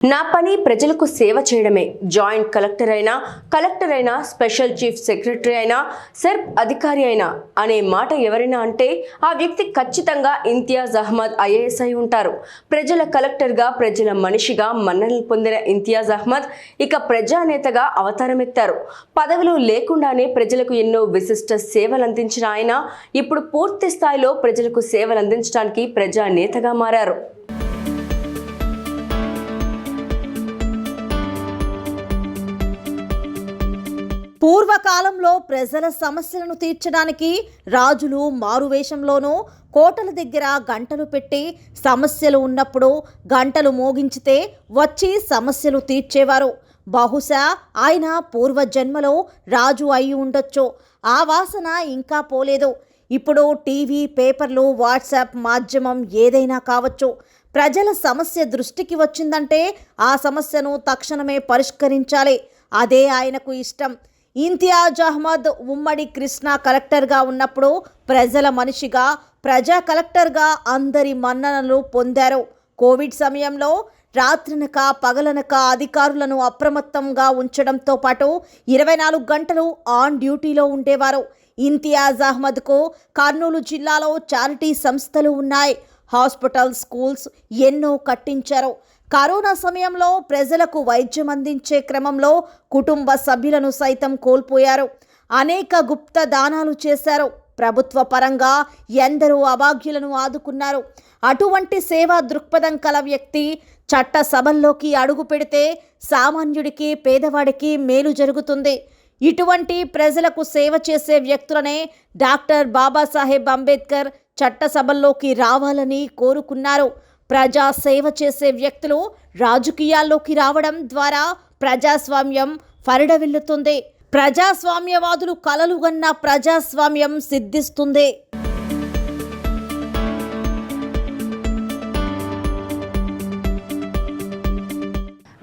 నా పని ప్రజలకు సేవ చేయడమే. జాయింట్ కలెక్టర్ అయినా స్పెషల్ చీఫ్ సెక్రటరీ అయినా సెర్ప్ అధికారి అయినా అనే మాట ఎవరైనా అంటే ఆ వ్యక్తి ఖచ్చితంగా ఇంతియాజ్ అహ్మద్ ఐఏఎస్ అయి ఉంటారు. ప్రజల కలెక్టర్గా, ప్రజల మనిషిగా మన్ననలు పొందిన ఇంతియాజ్ అహ్మద్ ఇక ప్రజానేతగా అవతారమెత్తారు. పదవులు లేకుండానే ప్రజలకు ఎన్నో విశిష్ట సేవలు అందించిన ఆయన ఇప్పుడు పూర్తి స్థాయిలో ప్రజలకు సేవలు అందించడానికి ప్రజానేతగా మారారు. పూర్వకాలంలో ప్రజల సమస్యలను తీర్చడానికి రాజులు మారువేషంలోనూ కోటల దగ్గర గంటలు పెట్టి సమస్యలు ఉన్నప్పుడు గంటలు మోగించితే వచ్చి సమస్యలు తీర్చేవారు. బహుశా ఆయన పూర్వజన్మలో రాజు అయి ఉండొచ్చు. ఆ వాసన ఇంకా పోలేదు. ఇప్పుడు టీవీ, పేపర్లు, వాట్సాప్ మాధ్యమం ఏదైనా కావచ్చు. ప్రజల సమస్య దృష్టికి వచ్చిందంటే ఆ సమస్యను తక్షణమే పరిష్కరించాలి. అదే ఆయనకు ఇష్టం. ఇంతియాజ్ అహ్మద్ ఉమ్మడి కృష్ణా కలెక్టర్గా ఉన్నప్పుడు ప్రజల మనిషిగా, ప్రజా కలెక్టర్గా అందరి మన్ననలు పొందారు. కోవిడ్ సమయంలో రాత్రనక పగలనక అధికారులను అప్రమత్తంగా ఉంచడంతో పాటు 24 గంటలు ఆన్ డ్యూటీలో ఉండేవారు. ఇంతియాజ్ అహ్మద్కు కర్నూలు జిల్లాలో చారిటీ సంస్థలు ఉన్నాయి. హాస్పిటల్, స్కూల్స్ ఎన్నో కట్టించారు. కరోనా సమయంలో ప్రజలకు వైద్యం అందించే క్రమంలో కుటుంబ సభ్యులను సైతం కోల్పోయారు. అనేక గుప్త దానాలు చేశారు. ప్రభుత్వ పరంగా ఎందరో అభాగ్యులను ఆదుకున్నారు. అటువంటి సేవా దృక్పథం కల వ్యక్తి చట్టసభల్లోకి అడుగు పెడితే సామాన్యుడికి, పేదవాడికి మేలు జరుగుతుంది. ఇటువంటి ప్రజలకు సేవ చేసే వ్యక్తులనే డాక్టర్ బాబాసాహెబ్ అంబేద్కర్ చట్టసభల్లోకి రావాలని కోరుకున్నారు. ప్రజా సేవ చేసే వ్యక్తులు రాజకీయాల్లోకి రావడం ద్వారా ప్రజాస్వామ్యం ఫరిడవిల్లుతుంది. ప్రజాస్వామ్యవాదులు కలలుగన్న ప్రజాస్వామ్యం సిద్ధిస్తుంది.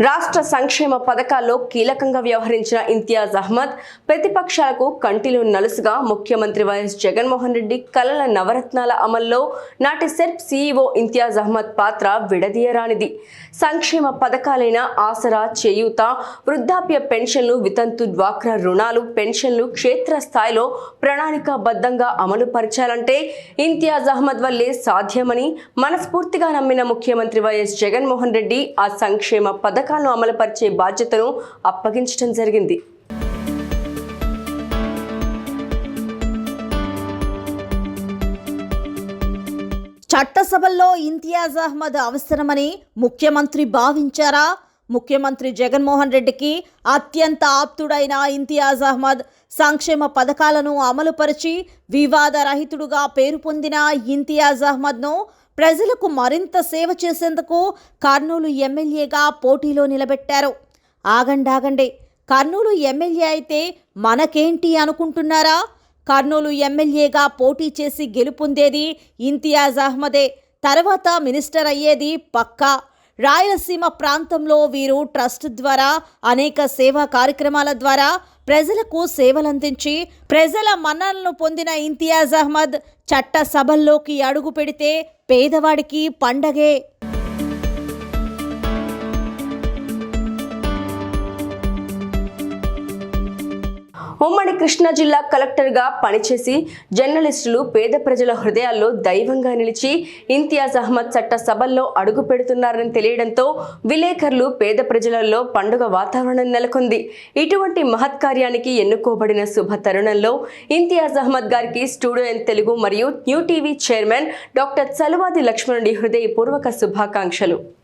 రాష్ట్ర సంక్షేమ పథకాల్లో కీలకంగా వ్యవహరించిన ఇంతియాజ్ అహ్మద్ ప్రతిపక్షాలకు కంటిలో నలుసుగా ముఖ్యమంత్రి వైఎస్ జగన్మోహన్ రెడ్డి కలల నవరత్నాల అమల్లో నాటి సెర్ప్ సీఈఓ ఇంతియాజ్ అహ్మద్ పాత్ర విడదీయరానిది. సంక్షేమ పథకాలైన ఆసరా, చేయూత, వృద్ధాప్య పెన్షన్లు, వితంతు డ్వాక్రా రుణాలు, పెన్షన్లు క్షేత్రస్థాయిలో ప్రణాళికాబద్ధంగా అమలు పరిచాలంటే ఇంతియాజ్ అహ్మద్ వల్లే సాధ్యమని మనస్ఫూర్తిగా నమ్మిన ముఖ్యమంత్రి వైఎస్ జగన్మోహన్ రెడ్డి ఆ సంక్షేమ పథకాలను అమలుపరిచే బాధ్యతను అప్పగించడం జరిగింది. చట్టసభల్లో ఇంతియాజ్ అహ్మద్ అవసరమని ముఖ్యమంత్రి భావించారా? ముఖ్యమంత్రి జగన్మోహన్ రెడ్డికి అత్యంత ఆప్తుడైన ఇంతియాజ్ అహ్మద్ సంక్షేమ పథకాలను అమలుపరిచి వివాదరహితుడుగా పేరు పొందిన ఇంతియాజ్ అహ్మద్ను ప్రజలకు మరింత సేవ చేసేందుకు కర్నూలు ఎమ్మెల్యేగా పోటీలో నిలబెట్టారు. ఆగండి, కర్నూలు ఎమ్మెల్యే అయితే మనకేంటి అనుకుంటున్నారా? కర్నూలు ఎమ్మెల్యేగా పోటీ చేసి గెలుపొందేది ఇంతియాజ్ అహ్మదే. తర్వాత మినిస్టర్ అయ్యేది పక్కా. రాయలసీమ ప్రాంతంలో వీరు ట్రస్ట్ ద్వారా అనేక సేవా కార్యక్రమాల ద్వారా ప్రజలకు సేవలందించి ప్రజల మన్ననలను పొందిన ఇంతియాజ్ అహ్మద్ చట్టసభల్లోకి అడుగు పెడితే పేదవాడికి పండగే. ఉమ్మడి కృష్ణా జిల్లా కలెక్టర్గా పనిచేసి జర్నలిస్టులు, పేద ప్రజల హృదయాల్లో దైవంగా నిలిచి ఇంతియాజ్ అహ్మద్ చట్ట సభల్లో అడుగు పెడుతున్నారని తెలియడంతో విలేకరులు, పేద ప్రజలలో పండుగ వాతావరణం నెలకొంది. ఇటువంటి మహత్కార్యానికి ఎన్నుకోబడిన శుభ తరుణంలో ఇంతియాజ్ అహ్మద్ గారికి స్టూడియో ఎన్ తెలుగు మరియు new TV chairman doctor Chaluvadi లక్ష్మణుడి హృదయపూర్వక శుభాకాంక్షలు.